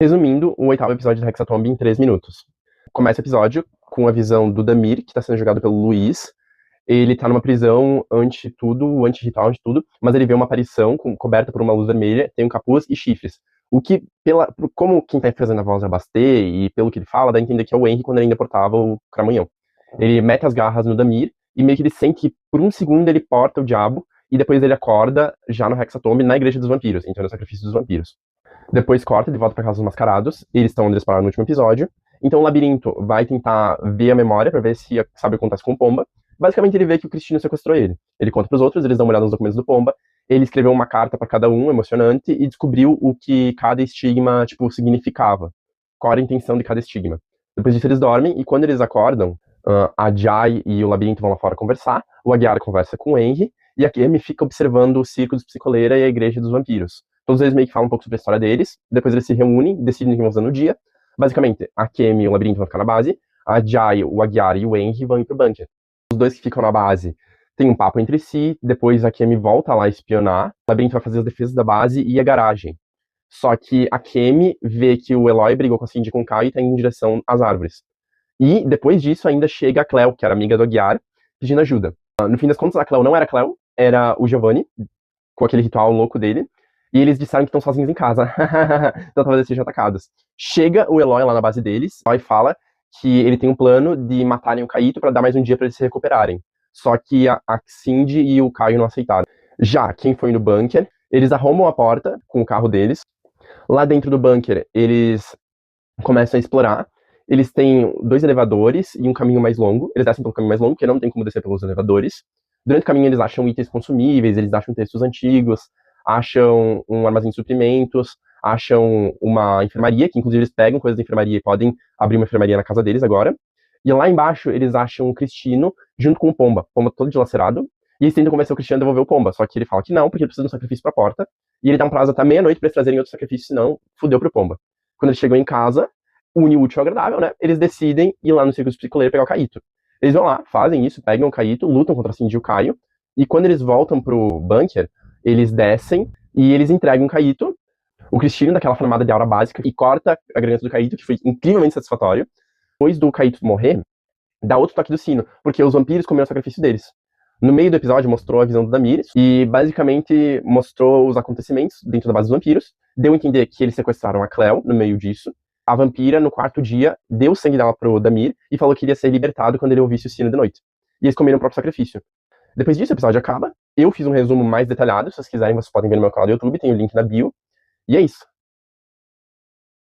Resumindo, o oitavo episódio da Hexatomb em 3 minutos. Começa o episódio com a visão do Damir, que está sendo jogado pelo Luiz. Ele tá numa prisão anti-tudo, anti-ritual, anti-tudo, mas ele vê uma aparição coberta por uma luz vermelha, tem um capuz e chifres. O que, como quem tá fazendo a voz é Bastê, e pelo que ele fala, dá a entender que é o Henry quando ele ainda portava o Cramunhão. Ele mete as garras no Damir, e meio que ele sente que por um segundo ele porta o diabo, e depois ele acorda já no Hexatomb, na Igreja dos Vampiros, então no Sacrifício dos Vampiros. Depois corta de volta pra casa dos mascarados, eles estão onde eles pararam no último episódio, então o labirinto vai tentar ver a memória pra ver se sabe o que acontece com o Pomba. Basicamente ele vê que o Cristino sequestrou ele. Ele conta pros outros, eles dão uma olhada nos documentos do Pomba, ele escreveu uma carta pra cada um, emocionante, e descobriu o que cada estigma, tipo, significava. Qual era a intenção de cada estigma. Depois disso eles dormem, e quando eles acordam, a Jai e o labirinto vão lá fora conversar, o Aguiar conversa com o Henry, e a Kemi fica observando o Circo dos Psicoleira e a Igreja dos Vampiros. Todos eles meio que falam um pouco sobre a história deles, depois eles se reúnem, decidem o que vão fazer no dia. Basicamente, a Kemi e o labirinto vão ficar na base, a Jai, o Aguiar e o Henry vão ir pro bunker. Os dois que ficam na base têm um papo entre si, depois a Kemi volta lá a espionar, o labirinto vai fazer as defesas da base e a garagem. Só que a Kemi vê que o Eloy brigou com a Cindy e com o Kai e tá indo em direção às árvores. E depois disso ainda chega a Cleo, que era amiga do Aguiar, pedindo ajuda. No fim das contas, a Cleo não era a Cleo, era o Giovanni, com aquele ritual louco dele. E eles disseram que estão sozinhos em casa. Então talvez eles sejam atacados. Chega o Eloy lá na base deles. O Eloy fala que ele tem um plano de matarem o Kaito para dar mais um dia para eles se recuperarem. Só que a Cindy e o Caio não aceitaram. Já quem foi no bunker, eles arrombam a porta com o carro deles. Lá dentro do bunker, eles começam a explorar. Eles têm 2 elevadores e um caminho mais longo. Eles descem pelo caminho mais longo, porque não tem como descer pelos elevadores. Durante o caminho eles acham itens consumíveis, eles acham textos antigos, acham um armazém de suprimentos, acham uma enfermaria, que inclusive eles pegam coisas da enfermaria e podem abrir uma enfermaria na casa deles agora. E lá embaixo eles acham o Cristino junto com o Pomba todo dilacerado, e eles tentam convencer o Cristino a devolver o Pomba, só que ele fala que não, porque ele precisa de um sacrifício pra porta, e ele dá um prazo até meia-noite pra eles trazerem outro sacrifício, senão fudeu pro Pomba. Quando eles chegam em casa, une o útil ao agradável, né? Eles decidem ir lá no Circo dos Psicoleiros pegar o Kaito. Eles vão lá, fazem isso, pegam o Kaito, lutam contra a Cindy e o Caio, e quando eles voltam pro bunker, eles descem e eles entregam o Kaito, o Cristino daquela formada de aura básica, e corta a garganta do Kaito, que foi incrivelmente satisfatório. Depois do Kaito morrer, dá outro toque do sino, porque os vampiros comeram o sacrifício deles. No meio do episódio mostrou a visão do Damir e basicamente mostrou os acontecimentos dentro da base dos vampiros, deu a entender que eles sequestraram a Cleo no meio disso. A vampira, no 4º dia, deu o sangue dela pro Damir e falou que iria ser libertado quando ele ouvisse o sino de noite. E eles comeram o próprio sacrifício. Depois disso, o episódio acaba. Eu fiz um resumo mais detalhado. Se vocês quiserem, vocês podem ver no meu canal do YouTube, tem o link na bio. E é isso.